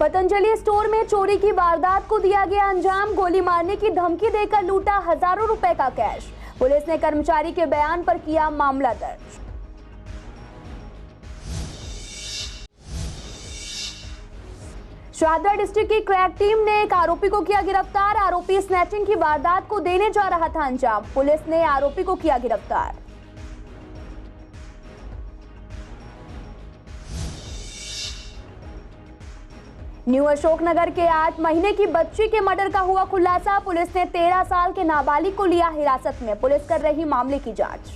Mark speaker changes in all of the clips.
Speaker 1: Patanjali store में चोरी की वारदात को दिया गया अंजाम। गोली मारने की धमकी देकर लूटा हजारों रुपए का कैश। पुलिस ने कर्मचारी के बयान पर किया मामला दर्ज। शाहदरा डिस्ट्रिक्ट की क्रैक टीम ने एक आरोपी को किया गिरफ्तार। आरोपी स्नैचिंग की वारदात को देने जा रहा था अंजाम। पुलिस ने आरोपी को किया गिरफ्तार। न्यू अशोकनगर के 8 महीने की बच्ची के मर्डर का हुआ खुलासा। पुलिस ने 13 साल के नाबालिग को लिया हिरासत में। पुलिस कर रही मामले की जांच।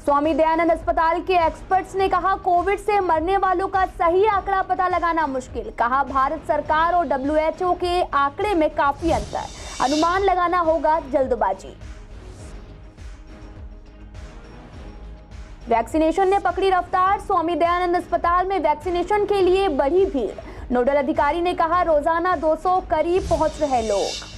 Speaker 1: स्वामी दयानंद अस्पताल के एक्सपर्ट्स ने कहा, कोविड से मरने वालों का सही आंकड़ा पता लगाना मुश्किल। कहा, भारत सरकार और WHO के आंकड़े में काफी अंतर, अनुमान लगाना होगा जल्दबाजी। वैक्सीनेशन ने पकड़ी रफ्तार। स्वामी दयानंद अस्पताल में वैक्सीनेशन के लिए बढ़ी भीड़। नोडल अधिकारी ने कहा, रोजाना 200 करीब पहुंच रहे लोग।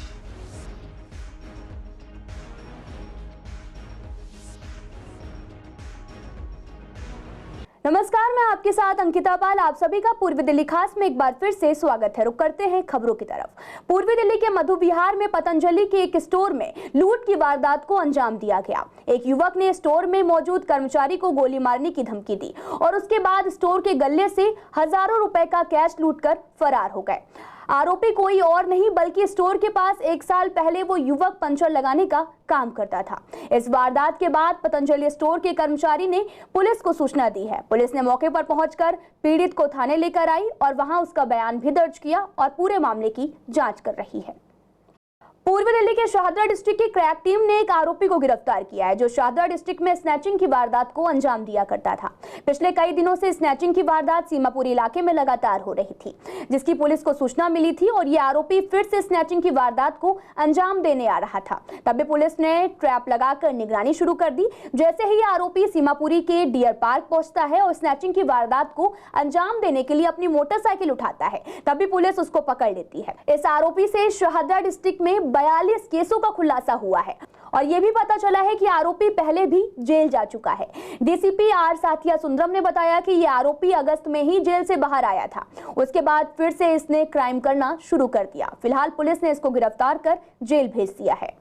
Speaker 1: नमस्कार, मैं आपके साथ अंकिता पाल। आप सभी का पूर्वी दिल्ली खास में एक बार फिर से स्वागत है। रुक करते हैं खबरों की तरफ। पूर्वी दिल्ली के मधु विहार में पतंजलि के एक स्टोर में लूट की वारदात को अंजाम दिया गया। एक युवक ने स्टोर में मौजूद कर्मचारी को गोली मारने की धमकी दी और उसके बाद स्टोर के गल्ले से हजारों रुपए का कैश लूटकर फरार हो गए। आरोपी कोई और नहीं बल्कि स्टोर के पास 1 साल पहले वो युवक पंचर लगाने का काम करता था। इस वारदात के बाद पतंजलि स्टोर के कर्मचारी ने पुलिस को सूचना दी है। पुलिस ने मौके पर पहुंचकर पीड़ित को थाने लेकर आई और वहां उसका बयान भी दर्ज किया और पूरे मामले की जांच कर रही है। पूर्वी दिल्ली के शाहदरा डिस्ट्रिक्ट की क्रैक टीम ने एक आरोपी को गिरफ्तार किया है जो शाहदरा डिस्ट्रिक्ट में स्नैचिंग की वारदात को अंजाम दिया करता था। पिछले कई दिनों से स्नैचिंग की वारदात सीमापुरी इलाके में लगातार हो रही थी, जिसकी पुलिस को सूचना मिली थी और ये आरोपी फिर से स्नैचिंग की वारदात को अंजाम देने आ रहा था। तभी पुलिस ने ट्रैप लगाकर निगरानी शुरू कर दी। जैसे ही आरोपी सीमापुरी के डियर पार्क पहुंचता है और स्नैचिंग की वारदात को अंजाम देने के लिए अपनी मोटरसाइकिल उठाता है, तभी पुलिस उसको पकड़ लेती है। इस आरोपी से शाहदरा डिस्ट्रिक्ट में 42 केसों का खुलासा हुआ है और यह भी पता चला है कि आरोपी पहले भी जेल जा चुका है। डीसीपी आर साथिया सुंदरम ने बताया कि यह आरोपी अगस्त में ही जेल से बाहर आया था। उसके बाद फिर से इसने क्राइम करना शुरू कर दिया। फिलहाल पुलिस ने इसको गिरफ्तार कर जेल भेज दिया है।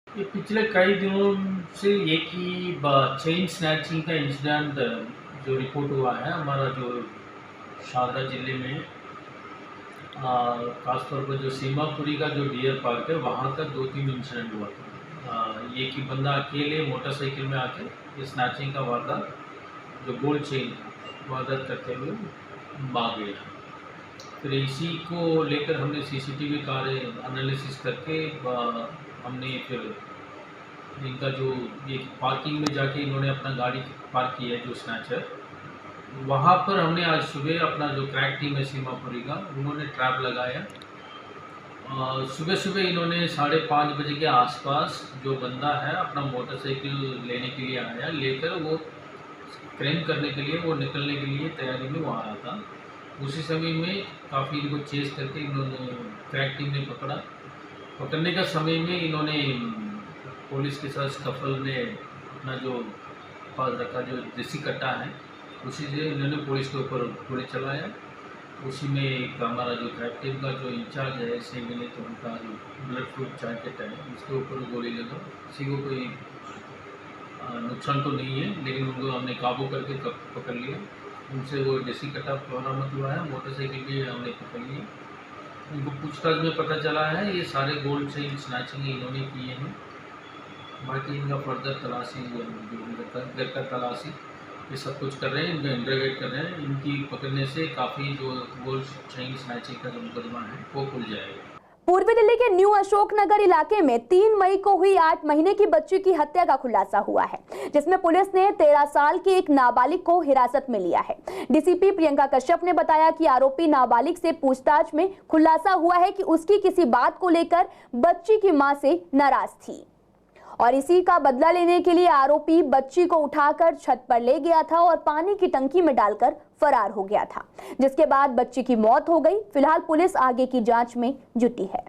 Speaker 2: ये पिछले कई दिनों से एक ही चेन स्नैचिंग का इंसिडेंट जो रिपोर्ट हुआ है हमारा जो शाहदरा जिले में, खासतौर पर जो सीमापुरी का जो डियर पार्क है वहाँ का 2-3 इंसिडेंट हुआ था। एक ही बंदा अकेले मोटरसाइकिल में आके ये स्नैचिंग का वारदात जो गोल्ड चेन वारदात करते हुए भाग गया। फिर इसी को लेकर हमने सीसीटीवी कार्य एनालिसिस करके हमने फिर इनका जो ये पार्किंग में जाके इन्होंने अपना गाड़ी पार्क किया है जो स्नैचर, वहाँ पर हमने आज सुबह अपना जो क्रैक टीम है सीमापुरी का, उन्होंने ट्रैप लगाया। सुबह सुबह इन्होंने 5:30 बजे के आसपास जो बंदा है अपना मोटरसाइकिल लेने के लिए आया, लेकर वो क्राइम करने के लिए, वो निकलने के लिए तैयारी में वो आ रहा था। उसी समय में काफ़ी इनको चेस करके इन्होंने क्रैक टीम ने पकड़ा। पकड़ने का समय में इन्होंने पुलिस के साथ स्कफल में अपना जो पास रखा जो देसी कट्टा है उसी से इन्होंने पुलिस के ऊपर गोली चलाया। उसी में एक हमारा जो क्रैक टीम का जो इंचार्ज है सेमी ने तो उनका जो ब्लड फ्लूड जैकेट है उसके ऊपर गोली लगा। किसी को कोई नुकसान तो नहीं है, लेकिन उनको हमने काबू करके पकड़ लिया। उनसे वो देसी कट्टा बरामद हुआ है, मोटरसाइकिल भी हमने पकड़ ली। उनको पूछताछ में पता चला है ये सारे गोल्ड चेन स्नैचिंग इन्होंने किए हैं। बाकी इनका फर्दर तलाशी घर का तलाशी ये सब कुछ कर रहे हैं, इनको इंटरोगेट कर रहे हैं। इनकी पकड़ने से काफ़ी जो गोल्ड चेन स्नैचिंग का जो मुकदमा है वो खुल जाएगा।
Speaker 1: पूर्वी दिल्ली के न्यू अशोकनगर इलाके में 3 मई को हुई 8 महीने की बच्ची की हत्या का खुलासा हुआ है, जिसमें पुलिस ने 13 साल की एक नाबालिग को हिरासत में लिया है। डीसीपी प्रियंका कश्यप ने बताया कि आरोपी नाबालिग से पूछताछ में खुलासा हुआ है कि उसकी किसी बात को लेकर बच्ची की मां से नाराज थी और इसी का बदला लेने के लिए आरोपी बच्ची को उठाकर छत पर ले गया था और पानी की टंकी में डालकर फरार हो गया था, जिसके बाद बच्ची की मौत हो गई। फिलहाल पुलिस आगे की जांच में जुटी है।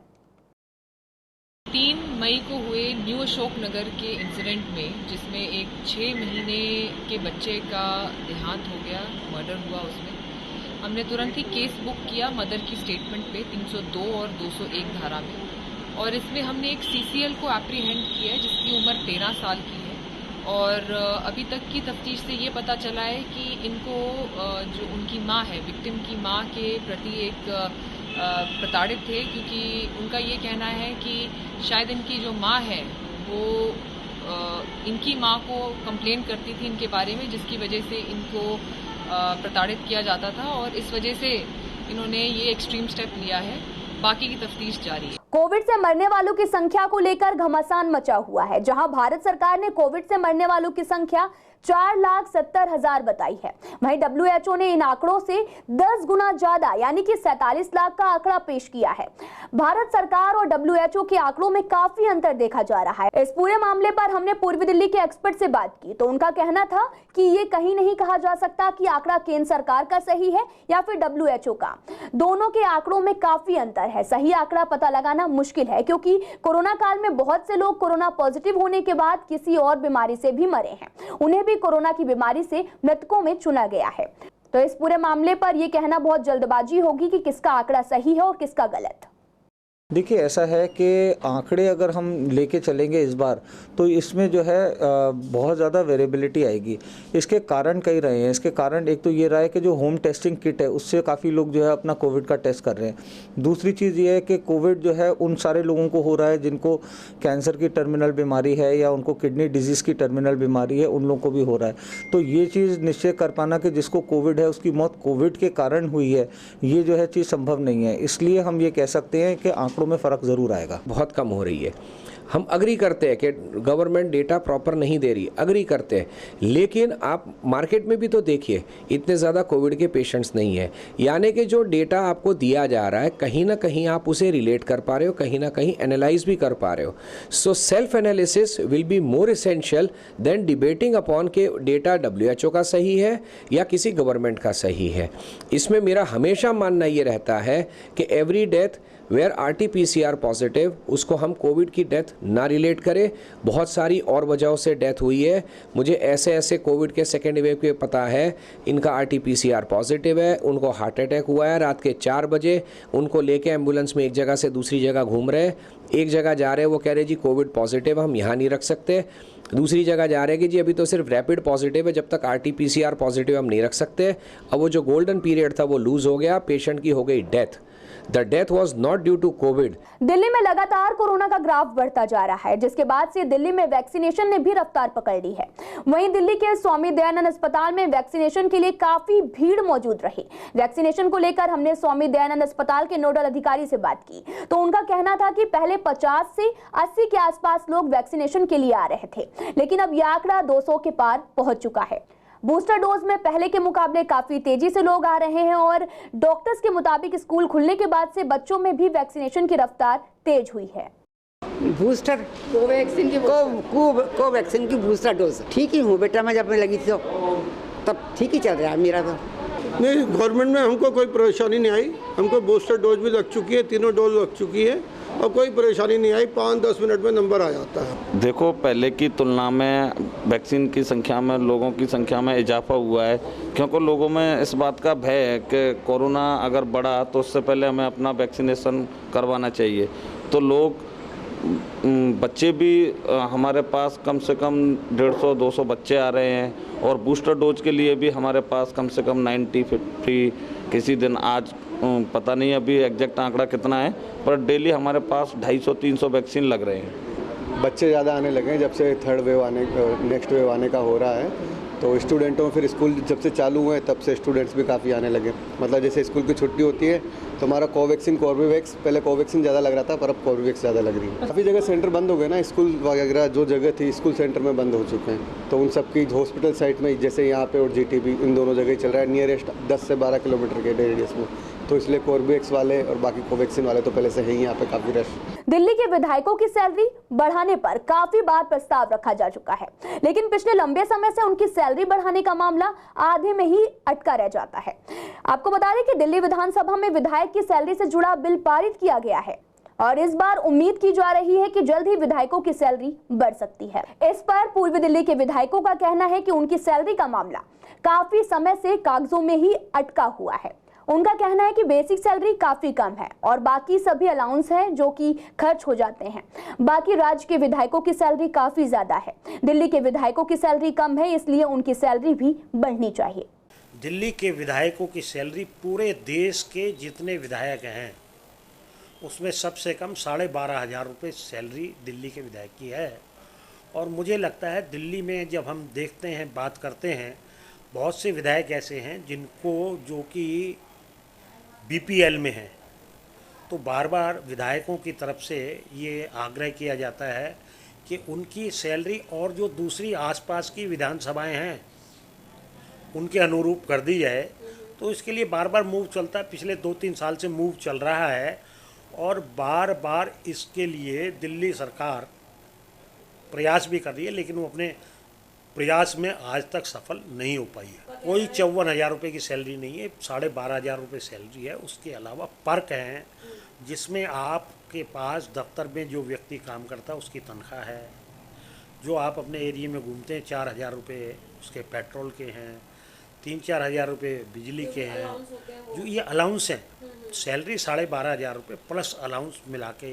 Speaker 3: 3 मई को हुए न्यू अशोक नगर के इंसिडेंट में, जिसमें एक 6 महीने के बच्चे का देहांत हो गया, मर्डर हुआ, उसमें हमने तुरंत ही केस बुक किया मदर की स्टेटमेंट पे 302 और 201 धारा में, और इसमें हमने एक सीसीएल को एप्रीहेंड किया है जिसकी उम्र 13 साल की है। और अभी तक की तफ्तीश से ये पता चला है कि इनको जो उनकी माँ है, विक्टिम की माँ के प्रति एक प्रताड़ित थे, क्योंकि उनका ये कहना है कि शायद इनकी जो माँ है वो इनकी माँ को कंप्लेन करती थी इनके बारे में, जिसकी वजह से इनको प्रताड़ित किया जाता था, और इस वजह से इन्होंने ये एक्सट्रीम स्टेप लिया है। बाकी की तफ्तीश जारी है।
Speaker 1: कोविड से मरने वालों की संख्या को लेकर घमासान मचा हुआ है, जहां भारत सरकार ने कोविड से मरने वालों की संख्या 4,70,000 बताई है। वहीं WHO ने इन आंकड़ों से 10 गुना ज्यादा यानी कि 47 लाख का आंकड़ा पेश किया है। भारत सरकार और WHO के आंकड़ों में काफी अंतर देखा जा रहा है। इस पूरे मामले पर हमने पूर्वी दिल्ली के एक्सपर्ट से बात की, तो उनका कहना था कि ये कहीं नहीं कहा जा सकता कि आंकड़ा केंद्र सरकार का सही है या फिर WHO का। दोनों के आंकड़ों में काफी अंतर है। सही आंकड़ा पता लगाना मुश्किल है, क्योंकि कोरोना काल में बहुत से लोग कोरोना पॉजिटिव होने के बाद किसी और बीमारी से भी मरे हैं। उन्हें भी कोरोना की बीमारी से मृतकों में चुना गया है। तो इस पूरे मामले पर यह कहना बहुत जल्दबाजी होगी कि किसका आंकड़ा सही है और किसका गलत।
Speaker 4: देखिए, ऐसा है कि आंकड़े अगर हम लेके चलेंगे इस बार, तो इसमें जो है बहुत ज़्यादा वेरिएबिलिटी आएगी। इसके कारण कई रहे हैं। इसके कारण एक तो ये रहा है कि जो होम टेस्टिंग किट है उससे काफ़ी लोग जो है अपना कोविड का टेस्ट कर रहे हैं। दूसरी चीज़ ये है कि कोविड जो है उन सारे लोगों को हो रहा है जिनको कैंसर की टर्मिनल बीमारी है या उनको किडनी डिजीज़ की टर्मिनल बीमारी है, उन लोगों को भी हो रहा है। तो ये चीज़ निश्चय कर पाना कि जिसको कोविड है उसकी मौत कोविड के कारण हुई है, ये जो है चीज़ संभव नहीं है। इसलिए हम ये कह सकते हैं कि आंकड़ों में फ़र्क ज़रूर आएगा।
Speaker 5: बहुत कम हो रही है। हम अग्री करते हैं कि गवर्नमेंट डेटा प्रॉपर नहीं दे रही, अग्री करते हैं, लेकिन आप मार्केट में भी तो देखिए इतने ज़्यादा कोविड के पेशेंट्स नहीं है। यानी कि जो डेटा आपको दिया जा रहा है कहीं ना कहीं आप उसे रिलेट कर पा रहे हो, कहीं ना कहीं एनालाइज भी कर पा रहे हो। So self analysis will be more essential then debating upon के डेटा WHO का सही है या किसी गवर्नमेंट का सही है। इसमें मेरा हमेशा मानना ये रहता है कि every death where RT-PCR positive, उसको हम कोविड की डेथ ना रिलेट करें। बहुत सारी और वजहों से डेथ हुई है। मुझे ऐसे कोविड के सेकेंड वेव के पता है, इनका RT-PCR पॉजिटिव है, उनको हार्ट अटैक हुआ है रात के 4 बजे, उनको लेके एम्बुलेंस में एक जगह से दूसरी जगह घूम रहे, एक जगह जा रहे वो कह रहे जी कोविड पॉजिटिव हम यहाँ नहीं रख सकते, दूसरी जगह जा रहे कि जी अभी तो सिर्फ रैपिड पॉजिटिव है, जब तक RT-PCR पॉजिटिव हम नहीं रख सकते। अब वो जो गोल्डन पीरियड था वो लूज हो गया, पेशेंट की हो गई death. The death was not due to COVID.
Speaker 1: Delhi में लगातार कोरोना का ग्राफ बढ़ता जा रहा है, जिसके बाद से दिल्ली में वैक्सीनेशन ने भी रफ्तार पकड़ ली है। वहीं दिल्ली के स्वामी दयानंद अस्पताल में वैक्सीनेशन के लिए काफी भीड़ मौजूद रही। वैक्सीनेशन को लेकर हमने स्वामी दयानंद अस्पताल के नोडल अधिकारी से बात की, तो उनका कहना था कि पहले 50 से 80 के आसपास लोग वैक्सीनेशन के लिए आ रहे थे, लेकिन अब यह आंकड़ा 200 के पार पहुंच चुका है। बूस्टर डोज में पहले के मुकाबले काफी तेजी से लोग आ रहे हैं और डॉक्टर्स के मुताबिक स्कूल खुलने के बाद से बच्चों में भी वैक्सीनेशन की रफ्तार तेज हुई है।
Speaker 6: बूस्टर कोवैक्सीन की बूस्टर डोज ठीक ही हूँ बेटा, मैं जब मैं लगी थी तो तब ठीक ही चल रहा है मेरा। तो
Speaker 7: नहीं, गवर्नमेंट में हमको कोई परेशानी नहीं आई। हमको बूस्टर डोज भी लग चुकी है, 3 डोज लग चुकी है और कोई परेशानी नहीं आई। 5-10 मिनट में नंबर आ जाता है।
Speaker 8: देखो, पहले की तुलना में वैक्सीन की संख्या में, लोगों की संख्या में इजाफा हुआ है, क्योंकि लोगों में इस बात का भय है कि कोरोना अगर बढ़ा तो उससे पहले हमें अपना वैक्सीनेशन करवाना चाहिए। तो लोग, बच्चे भी हमारे पास कम से कम 150-200 बच्चे आ रहे हैं और बूस्टर डोज के लिए भी हमारे पास कम से कम 90-50 किसी दिन, आज पता नहीं अभी एग्जैक्ट आंकड़ा कितना है, पर डेली हमारे पास 250-300 वैक्सीन लग रहे हैं।
Speaker 9: बच्चे ज़्यादा आने लगे हैं जब से थर्ड वेव नेक्स्ट वेव आने का हो रहा है। तो स्टूडेंटों में फिर स्कूल जब से चालू हुए तब से स्टूडेंट्स भी काफ़ी आने लगे। मतलब जैसे स्कूल की छुट्टी होती है तो हमारा कोवैक्सीन कॉर्बेवैक्स, पहले कोवैक्सीन ज़्यादा लग रहा था पर अब कॉर्बेवैक्स ज़्यादा लग रही है। काफ़ी जगह सेंटर बंद हो गए ना, स्कूल वगैरह जो जगह थी स्कूल सेंटर में बंद हो चुके हैं। तो उन सब की हॉस्पिटल साइट में, जैसे यहाँ पे और GTB, इन दोनों जगह चल रहा है नियरेस्ट 10 से 12 किलोमीटर के रेडियस में। तो इसलिए कॉर्बेवैक्स वाले और बाकी कोवैक्सीन वाले तो पहले से है ही यहाँ पे काफ़ी रश।
Speaker 1: दिल्ली के विधायकों की सैलरी बढ़ाने पर काफी बार प्रस्ताव रखा जा चुका है, लेकिन पिछले लंबे समय से उनकी सैलरी बढ़ाने का मामला आधे में ही अटका रह जाता है। आपको बता दें कि दिल्ली विधानसभा में विधायक की सैलरी से जुड़ा बिल पारित किया गया है। और इस बार उम्मीद की जा रही है कि जल्द ही विधायकों की सैलरी बढ़ सकती है। इस पर पूर्वी दिल्ली के विधायकों का कहना है कि उनकी सैलरी का मामला काफी समय से कागजों में ही अटका हुआ है। उनका कहना है कि बेसिक सैलरी काफी कम है और बाकी सभी अलाउंस हैं जो कि खर्च हो जाते हैं। बाकी राज्य के विधायकों की सैलरी काफी ज्यादा है। दिल्ली के विधायकों की सैलरी कम है, इसलिए उनकी सैलरी भी बढ़नी चाहिए।
Speaker 10: दिल्ली के विधायकों की सैलरी पूरे देश के जितने विधायक हैं उसमें सबसे कम 12,500 रुपये सैलरी दिल्ली के विधायक की है। और मुझे लगता है दिल्ली में जब हम देखते हैं, बात करते हैं, बहुत से विधायक ऐसे हैं जिनको जो कि बीपीएल में हैं, तो बार बार विधायकों की तरफ से ये आग्रह किया जाता है कि उनकी सैलरी और जो दूसरी आसपास की विधानसभाएं हैं उनके अनुरूप कर दी जाए। तो इसके लिए बार बार मूव चलता है, पिछले 2-3 साल से मूव चल रहा है और बार बार इसके लिए दिल्ली सरकार प्रयास भी कर रही है, लेकिन वो अपने प्रयास में आज तक सफल नहीं हो पाई है। कोई 54,000 रुपये की सैलरी नहीं है, 12,500 रुपये सैलरी है। उसके अलावा पर्क हैं जिसमें आपके पास दफ्तर में जो व्यक्ति काम करता है उसकी तनख्वाह है, जो आप अपने एरिया में घूमते हैं 4,000 रुपये उसके पेट्रोल के हैं, 3-4 हज़ार रुपये बिजली के हैं, जो ये अलाउंस हैं। सैलरी 12,500 रुपये प्लस अलाउंस मिला के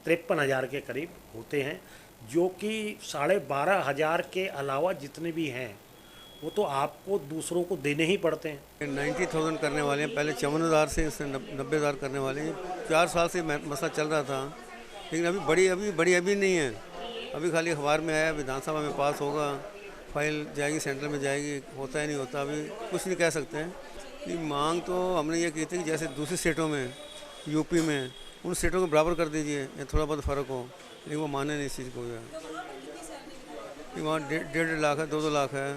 Speaker 10: 53,000 के करीब होते हैं, जो कि 12,500 के अलावा जितने भी हैं वो तो आपको दूसरों को देने ही पड़ते हैं।
Speaker 9: 90,000 करने वाले हैं, पहले 54,000 से इससे 90,000 करने वाले हैं। 4 साल से मसला चल रहा था, लेकिन अभी नहीं है। अभी खाली अखबार में आया, विधानसभा में पास होगा, फाइल जाएगी, सेंट्रल में जाएगी, होता है नहीं होता, अभी कुछ नहीं कह सकते हैं। कि मांग तो हमने ये की थी कि जैसे दूसरी स्टेटों में, यूपी में, उन स्टेटों को बराबर कर दीजिए या थोड़ा बहुत फ़र्क हो, लेकिन वो माने नहीं इस चीज़ को। कि वहाँ 1.5 लाख है, 2-2 लाख है,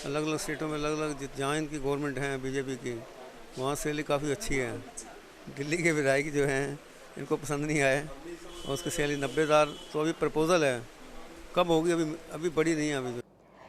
Speaker 9: अलग अलग स्टेटों में अलग अलग, जहाँ इनकी गवर्नमेंट है बीजेपी की, वहाँ सैलरी काफ़ी अच्छी है। दिल्ली के विधायक जो हैं इनको पसंद नहीं आए और उसकी सैलरी 90,000 तो अभी प्रपोजल है, कब होगी अभी बड़ी नहीं है अभी।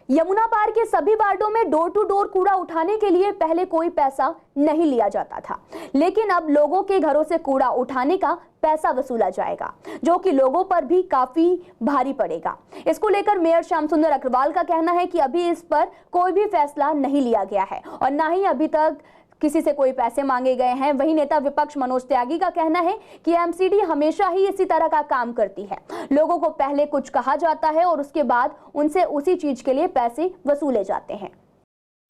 Speaker 1: यमुना पार के सभी वार्डों में डोर टू डोर कूड़ा उठाने के लिए पहले कोई पैसा नहीं लिया जाता था, लेकिन अब लोगों के घरों से कूड़ा उठाने का पैसा वसूला जाएगा, जो कि लोगों पर भी काफी भारी पड़ेगा। इसको लेकर मेयर श्याम सुंदर अग्रवाल का कहना है कि अभी इस पर कोई भी फैसला नहीं लिया गया है और ना ही अभी तक किसी से कोई पैसे मांगे गए हैं। वहीं नेता विपक्ष मनोज त्यागी का कहना है कि एमसीडी हमेशा ही इसी तरह का काम करती है, लोगों को पहले कुछ कहा जाता है और उसके बाद उनसे उसी चीज के लिए पैसे वसूले जाते हैं।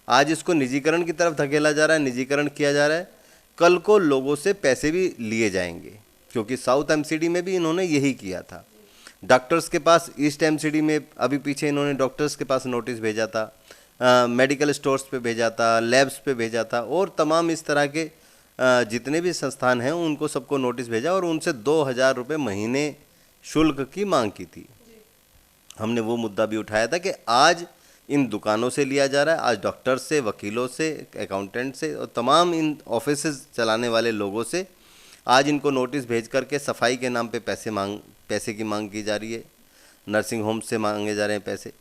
Speaker 11: आज इसको निजीकरण की तरफ धकेला जा रहा है, निजीकरण किया जा रहा है। कल को लोगों से पैसे भी लिए जाएंगे, क्योंकि साउथ एमसीडी में भी इन्होंने यही किया था। डॉक्टर्स के पास, ईस्ट एमसीडी में अभी पीछे इन्होंने डॉक्टर्स के पास नोटिस भेजा था, मेडिकल स्टोर्स पे भेजा था, लैब्स पे भेजा था और तमाम इस तरह के जितने भी संस्थान हैं उनको सबको नोटिस भेजा और उनसे 2,000 रुपये महीने शुल्क की मांग की थी। हमने वो मुद्दा भी उठाया था कि आज इन दुकानों से लिया जा रहा है, आज डॉक्टर से, वकीलों से, अकाउंटेंट से और तमाम इन ऑफिसेज चलाने वाले लोगों से आज इनको नोटिस भेज करके सफाई के नाम पे पैसे की मांग की जा रही है। नर्सिंग होम से मांगे जा रहे हैं पैसे।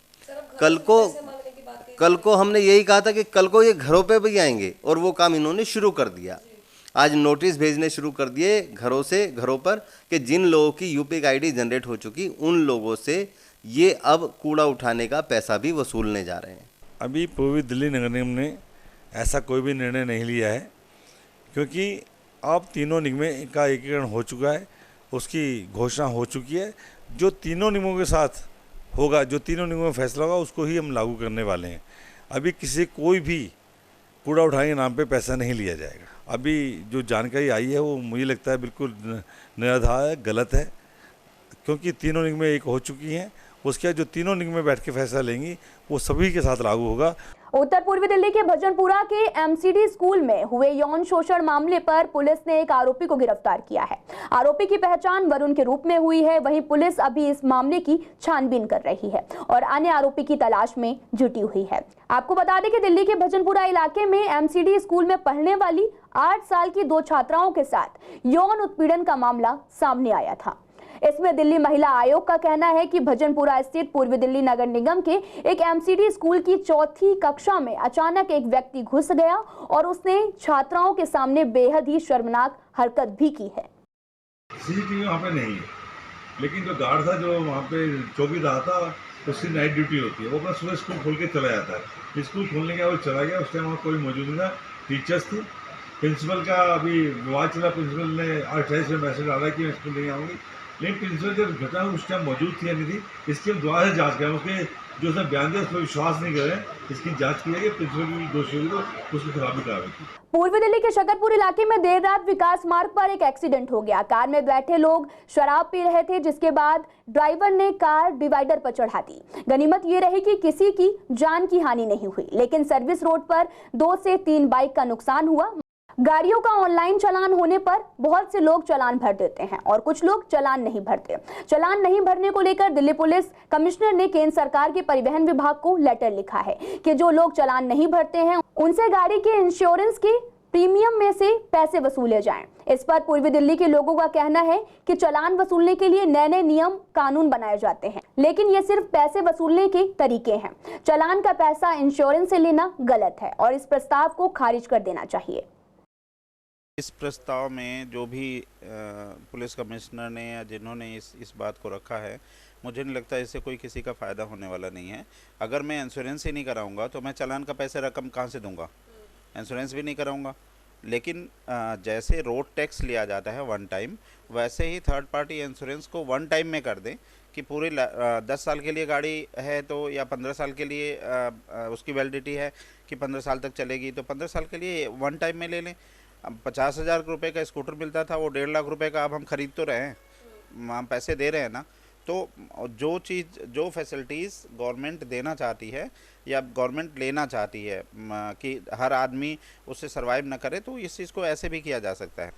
Speaker 11: कल को हमने यही कहा था कि कल को ये घरों पे भी आएंगे और वो काम इन्होंने शुरू कर दिया। आज नोटिस भेजने शुरू कर दिए घरों पर कि जिन लोगों की यूपीआई आईडी जनरेट हो चुकी उन लोगों से ये अब कूड़ा उठाने का पैसा भी वसूलने जा रहे हैं।
Speaker 12: अभी पूर्वी दिल्ली नगर निगम ने ऐसा कोई भी निर्णय नहीं लिया है, क्योंकि अब तीनों निगमों का एकीकरण हो चुका है, उसकी घोषणा हो चुकी है। जो तीनों निगमों के साथ होगा, जो तीनों निगमों में फैसला होगा उसको ही हम लागू करने वाले हैं। अभी किसी कोई भी कूड़ा उठाने के नाम पे पैसा नहीं लिया जाएगा। अभी जो जानकारी आई है वो मुझे लगता है बिल्कुल निराधार है, गलत है, क्योंकि तीनों निगमें एक हो चुकी हैं। उसके बाद जो तीनों निगमें बैठ के फैसला लेंगी वो सभी के साथ लागू होगा।
Speaker 1: उत्तर पूर्वी दिल्ली के भजनपुरा के एमसीडी स्कूल में हुए यौन शोषण मामले पर पुलिस ने एक आरोपी को गिरफ्तार किया है। आरोपी की पहचान वरुण के रूप में हुई है। वहीं पुलिस अभी इस मामले की छानबीन कर रही है और अन्य आरोपी की तलाश में जुटी हुई है। आपको बता दें कि दिल्ली के भजनपुरा इलाके में एमसीडी स्कूल में पढ़ने वाली 8 साल की 2 छात्राओं के साथ यौन उत्पीड़न का मामला सामने आया था। इसमें दिल्ली महिला आयोग का कहना है कि भजनपुरा स्थित पूर्वी दिल्ली नगर निगम के एक एमसीडी स्कूल की 4th कक्षा में अचानक एक व्यक्ति घुस गया और उसने छात्राओं के सामने बेहद ही शर्मनाक हरकत भी की है।
Speaker 12: CCTV वहाँ पे नहीं है, लेकिन जो गार्ड था जो वहाँ पे चौकीदार था उसकी नाइट ड्यूटी होती है, वो अपना सुबह स्कूल खोल के चला जाता है। स्कूल खोलने के बाद वो चला गया, उस टाइम वहाँ कोई मौजूद नहीं था, टीचर्स थी। प्रिंसिपल का अभी विवाद चला, प्रिंसिपल ने 28 में मैसेज डाला कि मैं स्कूल नहीं आऊँगी, लेकिन प्रिंसिपल जब घटना उस टाइम मौजूद थी या नहीं थी, इसकी हम दोबारा से जाँच करें। उसके जो उसने बयान दिया उस पर विश्वास नहीं करें, इसकी जाँच की जाएगी, प्रिंसिपल की दोषी होगी तो उसके खिलाफ भी कार्रवाई की।
Speaker 1: पूर्वी दिल्ली के शकरपुर इलाके में देर रात विकास मार्ग पर एक एक्सीडेंट हो गया। कार में बैठे लोग शराब पी रहे थे, जिसके बाद ड्राइवर ने कार डिवाइडर पर चढ़ा दी। गनीमत ये रही कि किसी की जान की हानि नहीं हुई, लेकिन सर्विस रोड पर 2 से 3 बाइक का नुकसान हुआ। गाड़ियों का ऑनलाइन चालान होने पर बहुत से लोग चालान भर देते हैं और कुछ लोग चालान नहीं भरते। चालान नहीं भरने को लेकर दिल्ली पुलिस कमिश्नर ने केंद्र सरकार के परिवहन विभाग को लेटर लिखा है कि जो लोग चालान नहीं भरते हैं उनसे गाड़ी के इंश्योरेंस के प्रीमियम में से पैसे वसूले जाएं। इस पर पूर्वी दिल्ली के लोगों का कहना है कि चालान वसूलने के लिए नए नए नियम कानून बनाए जाते हैं, लेकिन ये सिर्फ पैसे वसूलने के तरीके हैं। चालान का पैसा इंश्योरेंस से लेना गलत है और इस प्रस्ताव को खारिज कर देना चाहिए।
Speaker 13: इस प्रस्ताव में जो भी पुलिस कमिश्नर ने या जिन्होंने इस बात को रखा है, मुझे नहीं लगता इससे कोई किसी का फ़ायदा होने वाला नहीं है। अगर मैं इंश्योरेंस ही नहीं कराऊंगा तो मैं चालान का पैसे रकम कहाँ से दूंगा? इंश्योरेंस भी नहीं कराऊंगा। लेकिन जैसे रोड टैक्स लिया जाता है वन टाइम, वैसे ही थर्ड पार्टी इंश्योरेंस को वन टाइम में कर दें कि पूरे 10 साल के लिए गाड़ी है तो, या 15 साल के लिए उसकी वैलिडिटी है कि 15 साल तक चलेगी, तो 15 साल के लिए वन टाइम में ले लें। अब 50,000 रुपये का स्कूटर मिलता था, वो 1.5 लाख रुपए का अब हम ख़रीद तो रहे हैं, हम पैसे दे रहे हैं ना। तो जो चीज़, जो फैसिलिटीज़ गवर्नमेंट देना चाहती है या गवर्नमेंट लेना चाहती है कि हर आदमी उससे सर्वाइव ना करे, तो इस चीज़ को ऐसे भी किया जा सकता है।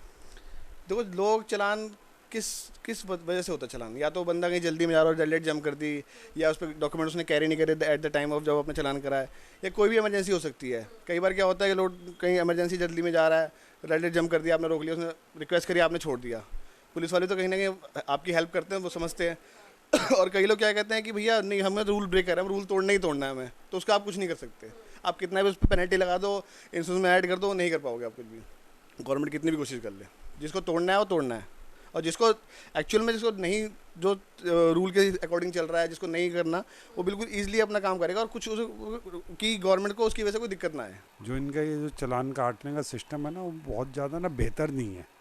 Speaker 14: देखो, लोग चालान किस वजह से होता है चालान? या तो बंदा कहीं जल्दी में जा रहा है, रेड लाइट जम कर दी, या उस पर डॉक्यूमेंट उसने कैरी नहीं करे एट द टाइम ऑफ जब अपने चालान कराए, या कोई भी इमरजेंसी हो सकती है। कई बार क्या होता है कि लोग कहीं इमरजेंसी जल्दी में जा रहा है, रेड लाइट जम कर दिया, आपने रोक लिया, उसने रिक्वेस्ट करी, आपने छोड़ दिया। पुलिस वाले तो कहीं ना कहीं आपकी हेल्प करते हैं, वो समझते हैं। और कई लोग क्या कहते हैं कि भैया नहीं, हमें रूल ब्रेक कर रहे हैं, रूल तोड़ना ही तोड़ना है हमें, तो उसका आप कुछ नहीं कर सकते। आप कितना भी उस पर पेनल्टी लगा दो, इंश्योरेंस में ऐड कर दो, नहीं कर पाओगे आप कुछ भी, गवर्नमेंट कितनी भी कोशिश कर ले। जिसको तोड़ना है वो तोड़ना है, और जिसको एक्चुअल में जिसको नहीं, जो रूल के अकॉर्डिंग चल रहा है, जिसको नहीं करना, वो बिल्कुल ईजिली अपना काम करेगा और कुछ की गवर्नमेंट को उसकी वजह से कोई दिक्कत ना आए।
Speaker 15: जो इनका ये जो चालान काटने का सिस्टम है ना, वो बहुत ज़्यादा ना बेहतर नहीं है।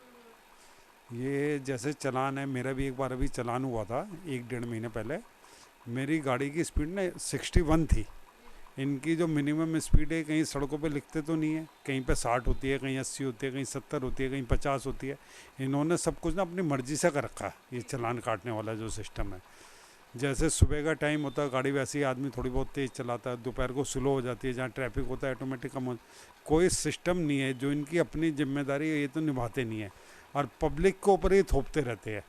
Speaker 15: ये जैसे चालान है, मेरा भी एक बार अभी चालान हुआ था 1-1.5 महीने पहले। मेरी गाड़ी की स्पीड ना 61 थी। इनकी जो मिनिमम स्पीड है, कहीं सड़कों पे लिखते तो नहीं है, कहीं पे 60 होती है, कहीं 80 होती है, कहीं 70 होती है, कहीं 50 होती है। इन्होंने सब कुछ ना अपनी मर्ज़ी से कर रखा है। ये चालान काटने वाला जो सिस्टम है, जैसे सुबह का टाइम होता है गाड़ी वैसे ही आदमी थोड़ी बहुत तेज़ चलाता है, दोपहर को स्लो हो जाती है, जहाँ ट्रैफिक होता है ऑटोमेटिक कम हो। कोई सिस्टम नहीं है। जो इनकी अपनी जिम्मेदारी है ये तो निभाते नहीं है, और पब्लिक के ऊपर ही थोपते रहते हैं।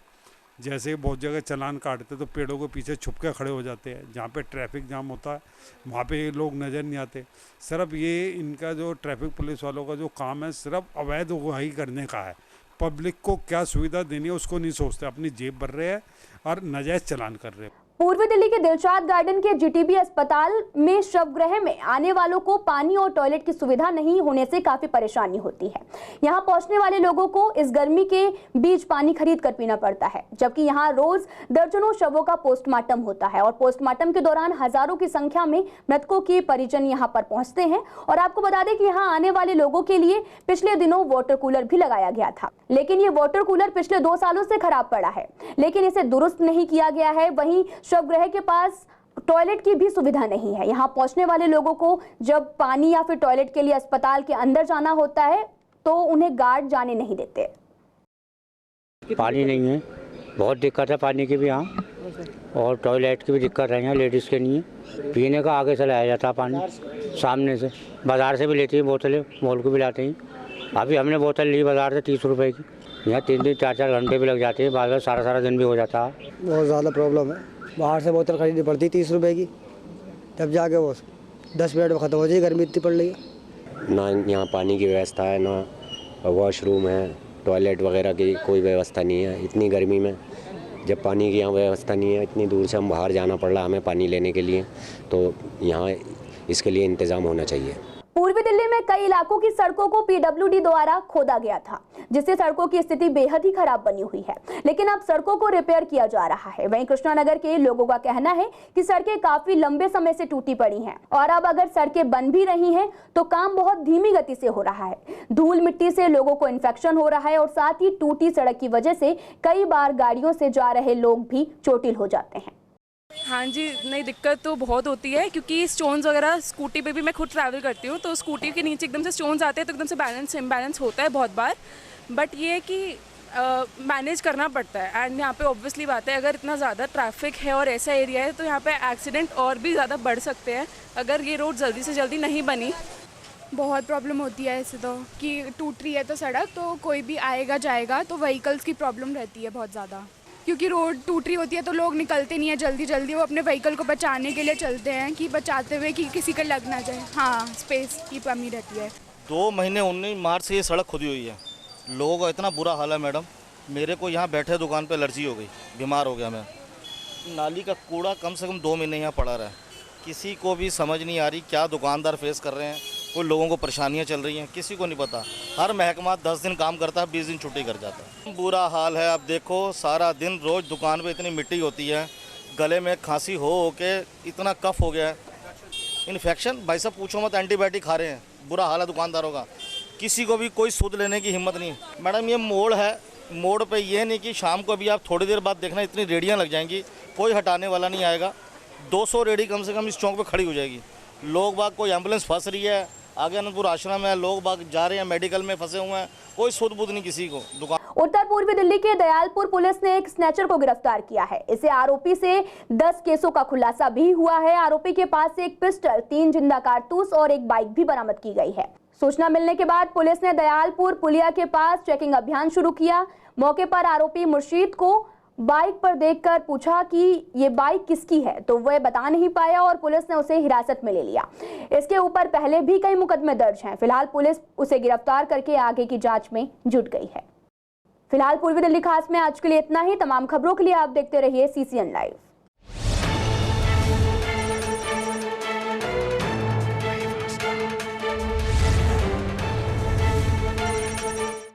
Speaker 15: जैसे बहुत जगह चालान काटते तो पेड़ों के पीछे छुप के खड़े हो जाते हैं, जहाँ पे ट्रैफिक जाम होता है वहाँ पे ये लोग नज़र नहीं आते। सिर्फ ये इनका जो ट्रैफिक पुलिस वालों का जो काम है, सिर्फ अवैध उगाही करने का है। पब्लिक को क्या सुविधा देनी है उसको नहीं सोचते, अपनी जेब भर रहे हैं और नाजायज़ चालान कर रहे हैं।
Speaker 1: पूर्वी दिल्ली के दिलशाद गार्डन के जीटीबी अस्पताल में शवगृह में आने वालों को पानी और टॉयलेट की सुविधा नहीं होने से काफी परेशानी होती है। यहां पहुंचने वाले लोगों को इस गर्मी के बीच पानी खरीद कर पीना पड़ता है, जबकि यहां रोज दर्जनों शवों का पोस्टमार्टम होता है और पोस्टमार्टम के दौरान हजारों की संख्या में मृतकों के परिजन यहां पर पहुंचते हैं। और आपको बता दें कि यहां आने वाले लोगों के लिए पिछले दिनों वाटर कूलर भी लगाया गया था, लेकिन ये वाटर कूलर पिछले 2 सालों से खराब पड़ा है, लेकिन इसे दुरुस्त नहीं किया गया है। वहीं शवगृह के पास टॉयलेट की भी सुविधा नहीं है। यहाँ पहुंचने वाले लोगों को जब पानी या फिर टॉयलेट के लिए अस्पताल के अंदर जाना होता है तो उन्हें गार्ड जाने नहीं देते।
Speaker 16: पानी नहीं है, बहुत दिक्कत है पानी की भी यहाँ, और टॉयलेट की भी दिक्कत है यहाँ लेडीज़ के लिए। पीने का आगे से लाया जाता है पानी, सामने से बाज़ार से भी लेती है बोतलें, मॉल को भी लाते हैं। अभी हमने बोतल ली बाज़ार से 30 रुपये की, यहाँ 3-3, 4-4 घंटे भी लग जाते हैं, बार बार सारा दिन भी हो जाता है।
Speaker 17: बहुत ज़्यादा प्रॉब्लम है। बाहर से बोतल खरीदनी पड़ती 30 रुपये की, तब जाके वो 10 मिनट में ख़त्म हो जाएगी, गर्मी इतनी पड़ रही है।
Speaker 18: ना यहाँ पानी की व्यवस्था है, ना वॉशरूम है, टॉयलेट वगैरह की कोई व्यवस्था नहीं है। इतनी गर्मी में जब पानी की यहाँ व्यवस्था नहीं है, इतनी दूर से हम बाहर जाना पड़ रहा है हमें पानी लेने के लिए, तो यहाँ इसके लिए इंतज़ाम होना चाहिए।
Speaker 1: पूर्वी दिल्ली में कई इलाकों की सड़कों को पीडब्ल्यूडी द्वारा खोदा गया था, जिससे सड़कों की स्थिति बेहद ही खराब बनी हुई है, लेकिन अब सड़कों को रिपेयर किया जा रहा है। वहीं कृष्णानगर के लोगों का कहना है कि सड़कें काफी लंबे समय से टूटी पड़ी हैं और अब अगर सड़कें बन भी रही हैं तो काम बहुत धीमी गति से हो रहा है। धूल मिट्टी से लोगों को इन्फेक्शन हो रहा है और साथ ही टूटी सड़क की वजह से कई बार गाड़ियों से जा रहे लोग भी चोटिल हो जाते हैं।
Speaker 19: हाँ जी, नहीं दिक्कत तो बहुत होती है क्योंकि स्टोन्स वगैरह स्कूटी पे भी मैं खुद ट्रैवल करती हूँ, तो स्कूटी के नीचे एकदम से स्टोन्स आते हैं तो एकदम से इम्बैलेंस होता है बहुत बार। बट ये है कि मैनेज करना पड़ता है। एंड यहाँ पे ऑब्वियसली बात है, अगर इतना ज़्यादा ट्रैफिक है और ऐसा एरिया है तो यहाँ पे एक्सीडेंट और भी ज़्यादा बढ़ सकते हैं अगर ये रोड जल्दी से जल्दी नहीं बनी।
Speaker 20: बहुत प्रॉब्लम होती है ऐसे तो, कि टूट रही है तो सड़क, तो कोई भी आएगा जाएगा तो व्हीकल्स की प्रॉब्लम रहती है बहुत ज़्यादा, क्योंकि रोड टूट रही होती है तो लोग निकलते नहीं है जल्दी जल्दी, वो अपने व्हीकल को बचाने के लिए चलते हैं कि बचाते हुए कि किसी का लग ना जाए। हाँ, स्पेस की कमी रहती है।
Speaker 21: 2 महीने 19 मार्च से ये सड़क खुदी हुई है, लोगों का इतना बुरा हाल है मैडम। मेरे को यहाँ बैठे दुकान पे एलर्जी हो गई, बीमार हो गया मैं। नाली का कूड़ा कम से कम 2 महीने यहाँ पड़ा रहा है, किसी को भी समझ नहीं आ रही क्या दुकानदार फेस कर रहे हैं, कोई लोगों को परेशानियाँ चल रही हैं, किसी को नहीं पता। हर महकमा 10 दिन काम करता है, 20 दिन छुट्टी कर जाता है। बुरा हाल है। अब देखो सारा दिन रोज़ दुकान पे इतनी मिट्टी होती है, गले में खांसी हो के इतना कफ हो गया है, इन्फेक्शन भाई साहब पूछो मत, एंटीबायोटिक खा रहे हैं। बुरा हाल है दुकानदारों का, किसी को भी कोई सूद लेने की हिम्मत नहीं। मैडम ये मोड़ है, मोड़ पे ये नहीं कि शाम को अभी आप थोड़ी देर बाद देखना इतनी रेडियाँ लग जाएंगी, कोई हटाने वाला नहीं आएगा। 200 रेडी कम से कम इस चौक पे खड़ी हो जाएगी। लोग बाग, कोई एम्बुलेंस फंस रही है, आगे अनंतपुर आश्रम है, लोग बाग जा रहे हैं, मेडिकल में फंसे हुए हैं, कोई सूद बूद नहीं किसी को। दुकान
Speaker 1: उत्तर पूर्वी दिल्ली के दयालपुर पुलिस ने एक स्नैचर को गिरफ्तार किया है। इसे आरोपी से 10 केसों का खुलासा भी हुआ है। आरोपी के पास से एक पिस्टल, 3 जिंदा कारतूस और एक बाइक भी बरामद की गई है। सूचना मिलने के बाद पुलिस ने दयालपुर पुलिया के पास चेकिंग अभियान शुरू किया। मौके पर आरोपी मुर्शीद को बाइक पर देखकर पूछा कि ये बाइक किसकी है, तो वह बता नहीं पाया और पुलिस ने उसे हिरासत में ले लिया। इसके ऊपर पहले भी कई मुकदमे दर्ज हैं। फिलहाल पुलिस उसे गिरफ्तार करके आगे की जांच में जुट गई है। फिलहाल पूर्वी दिल्ली खास में आज के लिए इतना ही। तमाम खबरों के लिए आप देखते रहिए CCN लाइव।